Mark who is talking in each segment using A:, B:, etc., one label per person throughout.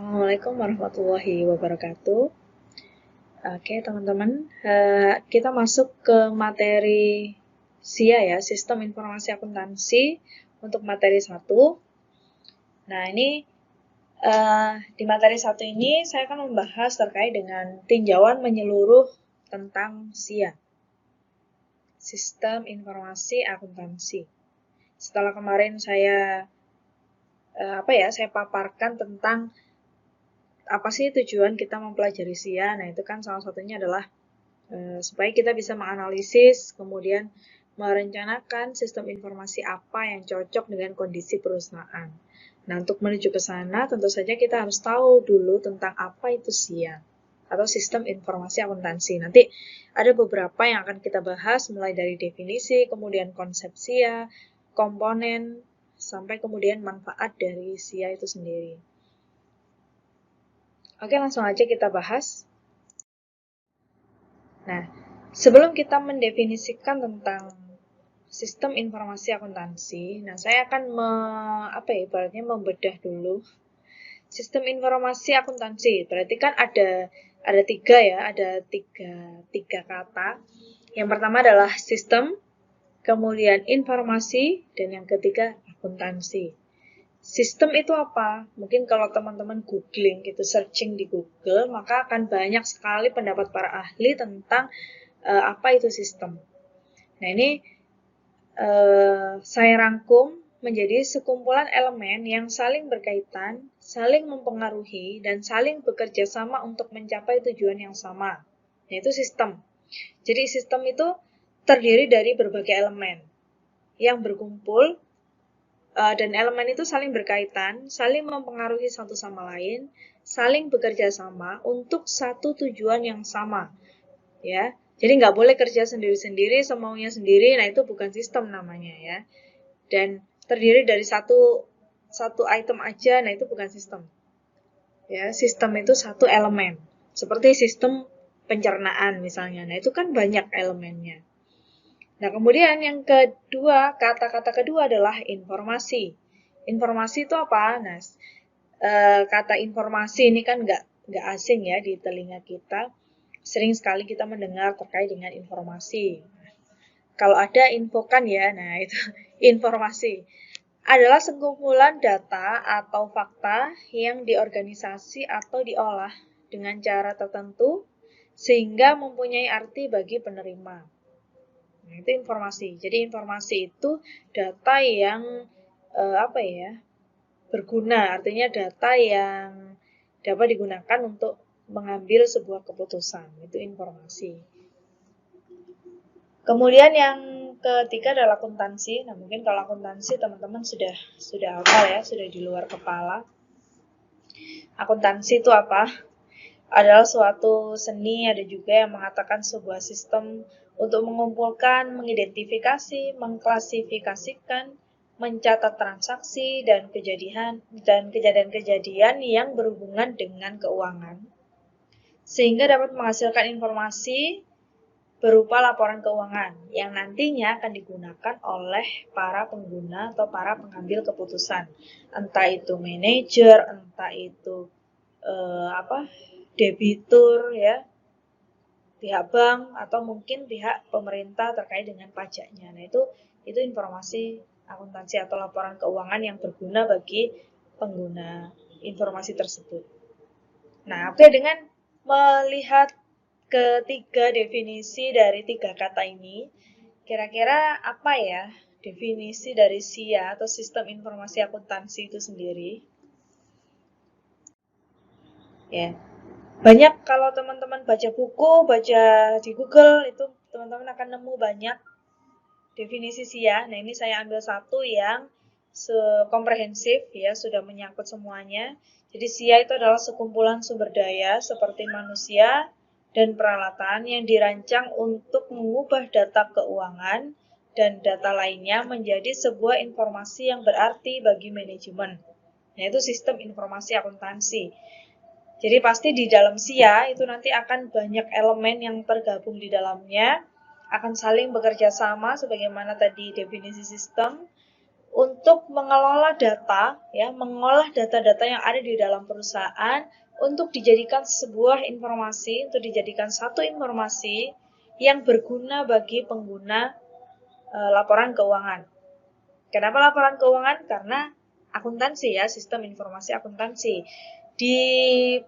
A: Assalamualaikum warahmatullahi wabarakatuh. Oke, teman-teman, kita masuk ke materi SIA ya, Sistem Informasi Akuntansi untuk materi 1. Nah, ini di materi 1 ini saya akan membahas terkait dengan tinjauan menyeluruh tentang SIA, Sistem Informasi Akuntansi. Setelah kemarin saya paparkan tentang apa sih tujuan kita mempelajari SIA? Nah, itu kan salah satunya adalah supaya kita bisa menganalisis, kemudian merencanakan sistem informasi apa yang cocok dengan kondisi perusahaan. Nah, untuk menuju ke sana, tentu saja kita harus tahu dulu tentang apa itu SIA, atau Sistem Informasi Akuntansi. Nanti ada beberapa yang akan kita bahas, mulai dari definisi, kemudian konsep SIA, komponen, sampai kemudian manfaat dari SIA itu sendiri. Oke, langsung aja kita bahas. Nah, sebelum kita mendefinisikan tentang sistem informasi akuntansi, nah saya akan membedah dulu sistem informasi akuntansi. Berarti kan ada tiga kata. Yang pertama adalah sistem, kemudian informasi, dan yang ketiga akuntansi. Sistem itu apa? Mungkin kalau teman-teman googling gitu, searching di Google, maka akan banyak sekali pendapat para ahli tentang apa itu sistem. Nah, ini saya rangkum menjadi sekumpulan elemen yang saling berkaitan, saling mempengaruhi, dan saling bekerja sama untuk mencapai tujuan yang sama, yaitu sistem. Jadi sistem itu terdiri dari berbagai elemen yang berkumpul, dan elemen itu saling berkaitan, saling mempengaruhi satu sama lain, saling bekerja sama untuk satu tujuan yang sama. Ya, jadi nggak boleh kerja sendiri-sendiri, semaunya sendiri. Nah, itu bukan sistem namanya ya. Dan terdiri dari satu item aja. Nah, itu bukan sistem. Ya, sistem itu satu elemen. Seperti sistem pencernaan misalnya. Nah, itu kan banyak elemennya. Nah, kemudian yang kedua, kata-kata kedua adalah informasi. Informasi itu apa? Nah, kata informasi ini kan nggak asing ya di telinga kita. Sering sekali kita mendengar terkait dengan informasi. Kalau ada infokan ya, nah itu informasi. Adalah sekumpulan data atau fakta yang diorganisasi atau diolah dengan cara tertentu sehingga mempunyai arti bagi penerima. Nah, itu informasi. Jadi informasi itu data yang berguna, artinya data yang dapat digunakan untuk mengambil sebuah keputusan. Itu informasi. Kemudian yang ketiga adalah akuntansi. Nah, mungkin kalau akuntansi teman-teman sudah hafal ya, sudah di luar kepala. Akuntansi itu apa? Adalah suatu seni, ada juga yang mengatakan sebuah sistem untuk mengumpulkan, mengidentifikasi, mengklasifikasikan, mencatat transaksi dan kejadian-kejadian yang berhubungan dengan keuangan, sehingga dapat menghasilkan informasi berupa laporan keuangan yang nantinya akan digunakan oleh para pengguna atau para pengambil keputusan, entah itu manajer, entah itu debitur ya, pihak bank, atau mungkin pihak pemerintah terkait dengan pajaknya. Nah, itu informasi akuntansi atau laporan keuangan yang berguna bagi pengguna informasi tersebut. Nah, oke, dengan melihat ketiga definisi dari tiga kata ini, kira-kira apa ya definisi dari SIA atau Sistem Informasi Akuntansi itu sendiri? Ya, banyak kalau teman-teman baca buku, baca di Google, itu teman-teman akan nemu banyak definisi SIA. Nah, ini saya ambil satu yang komprehensif ya, sudah menyangkut semuanya. Jadi SIA itu adalah sekumpulan sumber daya seperti manusia dan peralatan yang dirancang untuk mengubah data keuangan dan data lainnya menjadi sebuah informasi yang berarti bagi manajemen. Nah, itu sistem informasi akuntansi. Jadi pasti di dalam SIA itu nanti akan banyak elemen yang tergabung di dalamnya, akan saling bekerja sama sebagaimana tadi definisi sistem, untuk mengelola data, ya, mengolah data-data yang ada di dalam perusahaan untuk dijadikan sebuah informasi, untuk dijadikan satu informasi yang berguna bagi pengguna laporan keuangan. Kenapa laporan keuangan? Karena akuntansi ya, sistem informasi akuntansi. Di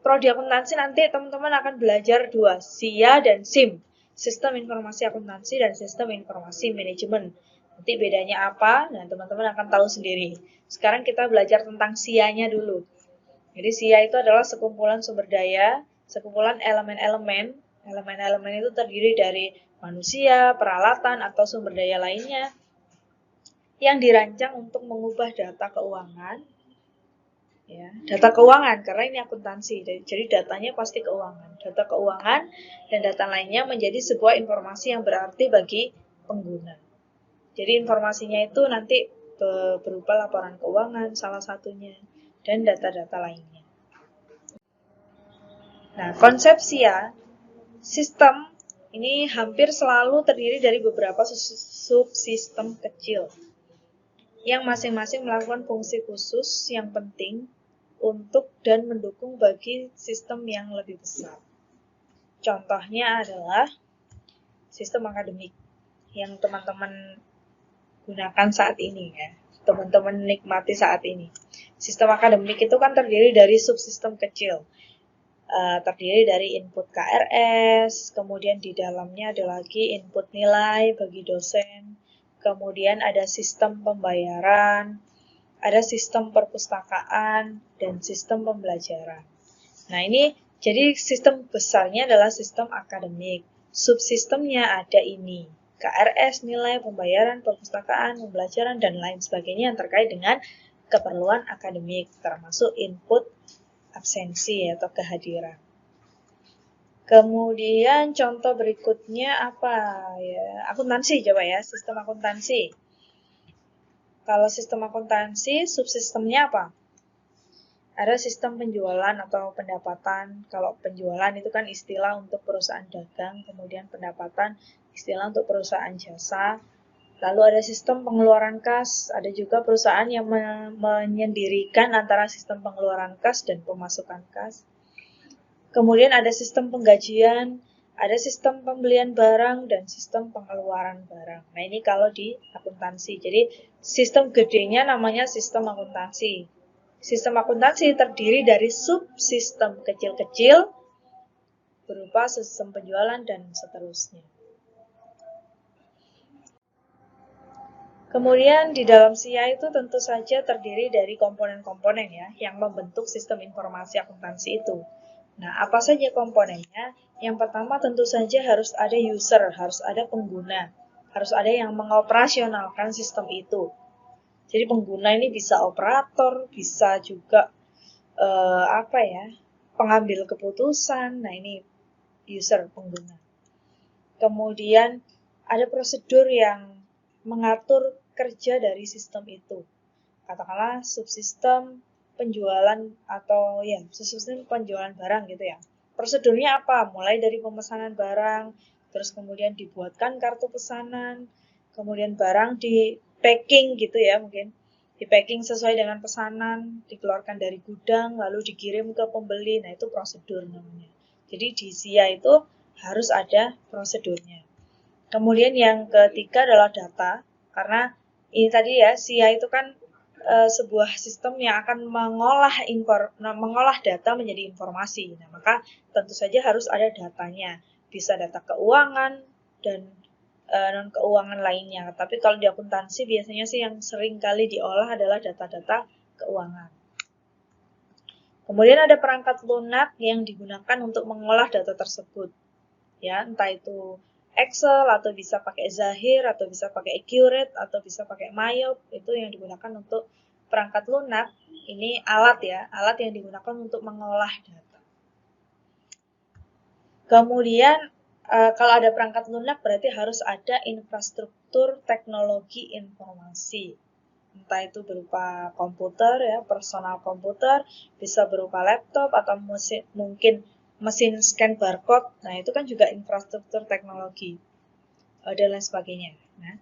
A: prodi akuntansi nanti teman-teman akan belajar dua, SIA dan SIM, sistem informasi akuntansi dan sistem informasi manajemen. Nanti bedanya apa? Nah, teman-teman akan tahu sendiri. Sekarang kita belajar tentang SIA-nya dulu. Jadi SIA itu adalah sekumpulan sumber daya, sekumpulan elemen-elemen. Elemen-elemen itu terdiri dari manusia, peralatan, atau sumber daya lainnya yang dirancang untuk mengubah data keuangan, ya, data keuangan karena ini akuntansi, jadi datanya pasti keuangan, data keuangan dan data lainnya menjadi sebuah informasi yang berarti bagi pengguna. Jadi informasinya itu nanti berupa laporan keuangan salah satunya dan data-data lainnya. Nah, konsep SIA, sistem ini hampir selalu terdiri dari beberapa subsistem kecil yang masing-masing melakukan fungsi khusus yang penting untuk dan mendukung bagi sistem yang lebih besar. Contohnya adalah sistem akademik yang teman-teman gunakan saat ini ya, teman-teman nikmati saat ini. Sistem akademik itu kan terdiri dari subsistem kecil, terdiri dari input KRS, kemudian di dalamnya ada lagi input nilai bagi dosen, kemudian ada sistem pembayaran, ada sistem perpustakaan, dan sistem pembelajaran. Nah, ini jadi sistem besarnya adalah sistem akademik. Subsistemnya ada ini, KRS, nilai, pembayaran, perpustakaan, pembelajaran, dan lain sebagainya yang terkait dengan keperluan akademik, termasuk input absensi atau kehadiran. Kemudian contoh berikutnya apa ya? Akuntansi coba ya, sistem akuntansi. Kalau sistem akuntansi, subsistemnya apa? Ada sistem penjualan atau pendapatan. Kalau penjualan itu kan istilah untuk perusahaan dagang, kemudian pendapatan istilah untuk perusahaan jasa. Lalu ada sistem pengeluaran kas, ada juga perusahaan yang menyendirikan antara sistem pengeluaran kas dan pemasukan kas. Kemudian ada sistem penggajian, ada sistem pembelian barang, dan sistem pengeluaran barang. Nah, ini kalau di akuntansi. Jadi, sistem gedenya namanya sistem akuntansi. Sistem akuntansi terdiri dari subsistem kecil-kecil berupa sistem penjualan dan seterusnya. Kemudian di dalam SIA itu tentu saja terdiri dari komponen-komponen ya, yang membentuk sistem informasi akuntansi itu. Nah, apa saja komponennya? Yang pertama tentu saja harus ada user, harus ada pengguna, harus ada yang mengoperasionalkan sistem itu. Jadi pengguna ini bisa operator, bisa juga pengambil keputusan. Nah, ini user, pengguna. Kemudian ada prosedur yang mengatur kerja dari sistem itu. Katakanlah subsistem penjualan atau ya subsistem penjualan barang gitu ya. Prosedurnya apa? Mulai dari pemesanan barang, terus kemudian dibuatkan kartu pesanan, kemudian barang di packing gitu ya mungkin. Di packing sesuai dengan pesanan, dikeluarkan dari gudang, lalu dikirim ke pembeli. Nah, itu prosedur namanya. Jadi di SIA itu harus ada prosedurnya. Kemudian yang ketiga adalah data, karena ini tadi ya, SIA itu kan sebuah sistem yang akan mengolah data menjadi informasi. Nah, maka tentu saja harus ada datanya. Bisa data keuangan dan non-keuangan lainnya. Tapi kalau di akuntansi biasanya sih yang sering kali diolah adalah data-data keuangan. Kemudian ada perangkat lunak yang digunakan untuk mengolah data tersebut. Ya, entah itu Excel atau bisa pakai Zahir atau bisa pakai Accurate atau bisa pakai Mayop, itu yang digunakan untuk perangkat lunak. Ini alat ya, alat yang digunakan untuk mengolah data. Kemudian kalau ada perangkat lunak berarti harus ada infrastruktur teknologi informasi. Entah itu berupa komputer ya, personal komputer, bisa berupa laptop atau mungkin mesin scan barcode. Nah, itu kan juga infrastruktur teknologi dan lain sebagainya. Nah,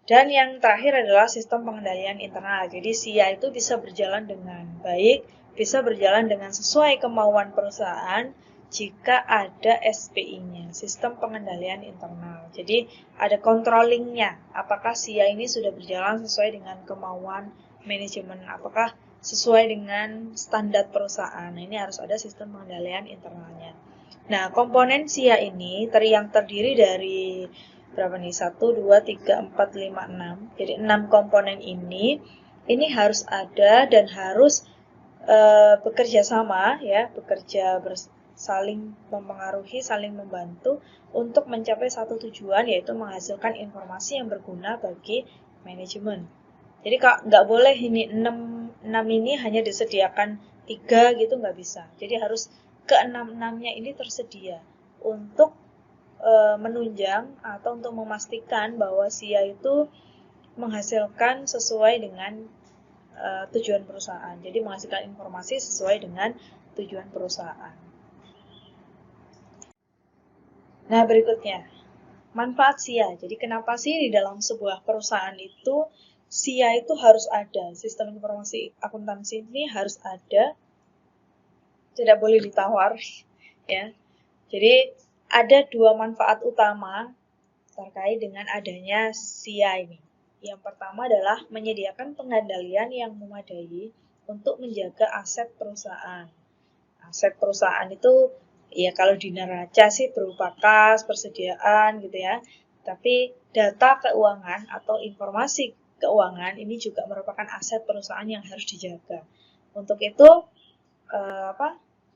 A: Dan yang terakhir adalah sistem pengendalian internal. Jadi SIA itu bisa berjalan dengan baik, bisa berjalan dengan sesuai kemauan perusahaan jika ada SPI-nya, sistem pengendalian internal. Jadi ada controllingnya, apakah SIA ini sudah berjalan sesuai dengan kemauan manajemen, apakah sesuai dengan standar perusahaan. Nah, ini harus ada sistem pengendalian internalnya. Nah, komponen SIA ini yang terdiri dari berapa nih? 1, 2, 3, 4, 5, 6. Jadi 6 komponen ini harus ada dan harus bekerja sama ya, saling mempengaruhi, saling membantu untuk mencapai satu tujuan, yaitu menghasilkan informasi yang berguna bagi manajemen. Jadi nggak boleh ini 6 ini hanya disediakan 3 gitu, nggak bisa. Jadi harus ke-6-6-nya ini tersedia untuk menunjang atau untuk memastikan bahwa SIA itu menghasilkan sesuai dengan tujuan perusahaan. Jadi menghasilkan informasi sesuai dengan tujuan perusahaan. Nah, berikutnya, manfaat SIA. Jadi kenapa sih di dalam sebuah perusahaan itu SIA itu harus ada? Sistem informasi akuntansi ini harus ada, tidak boleh ditawar, ya. Jadi ada 2 manfaat utama terkait dengan adanya SIA ini. Yang pertama adalah menyediakan pengendalian yang memadai untuk menjaga aset perusahaan. Aset perusahaan itu ya kalau di neraca sih berupa kas, persediaan gitu ya. Tapi data keuangan atau informasi keuangan ini juga merupakan aset perusahaan yang harus dijaga. Untuk itu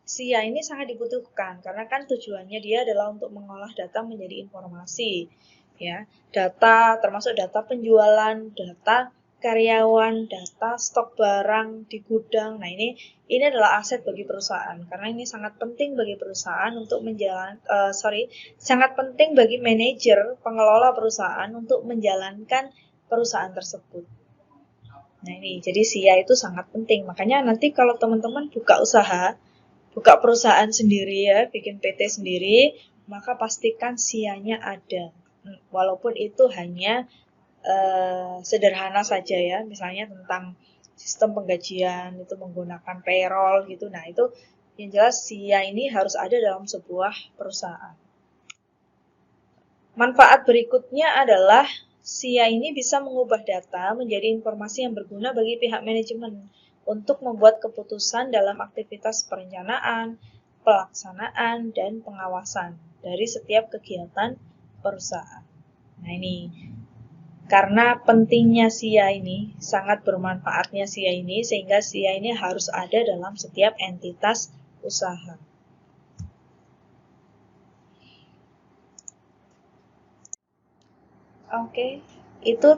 A: SIA ini sangat dibutuhkan karena kan tujuannya dia adalah untuk mengolah data menjadi informasi, ya. Data termasuk data penjualan, data karyawan, data stok barang di gudang. Nah, ini adalah aset bagi perusahaan karena ini sangat penting bagi perusahaan untuk sangat penting bagi manajer pengelola perusahaan untuk menjalankan perusahaan tersebut. Nah, ini jadi SIA itu sangat penting. Makanya nanti kalau teman-teman buka perusahaan sendiri ya, bikin PT sendiri, maka pastikan SIA-nya ada. Walaupun itu hanya sederhana saja ya, misalnya tentang sistem penggajian, itu menggunakan payroll gitu. Nah, itu yang jelas SIA ini harus ada dalam sebuah perusahaan. Manfaat berikutnya adalah SIA ini bisa mengubah data menjadi informasi yang berguna bagi pihak manajemen untuk membuat keputusan dalam aktivitas perencanaan, pelaksanaan, dan pengawasan dari setiap kegiatan perusahaan. Nah, ini karena pentingnya SIA ini, sangat bermanfaatnya SIA ini, sehingga SIA ini harus ada dalam setiap entitas usaha. Oke, itu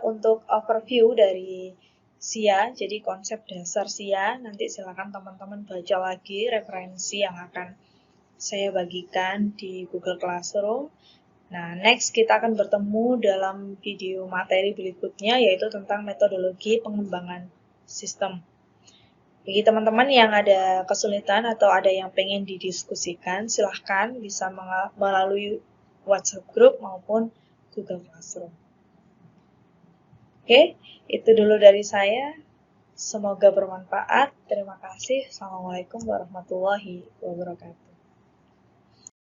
A: untuk overview dari SIA, jadi konsep dasar SIA. Nanti silakan teman-teman baca lagi referensi yang akan saya bagikan di Google Classroom. Nah, next kita akan bertemu dalam video materi berikutnya, yaitu tentang metodologi pengembangan sistem. Bagi teman-teman yang ada kesulitan atau ada yang pengen didiskusikan, silahkan bisa melalui WhatsApp group maupun Google Classroom. Oke, itu dulu dari saya. Semoga bermanfaat. Terima kasih. Assalamualaikum warahmatullahi wabarakatuh.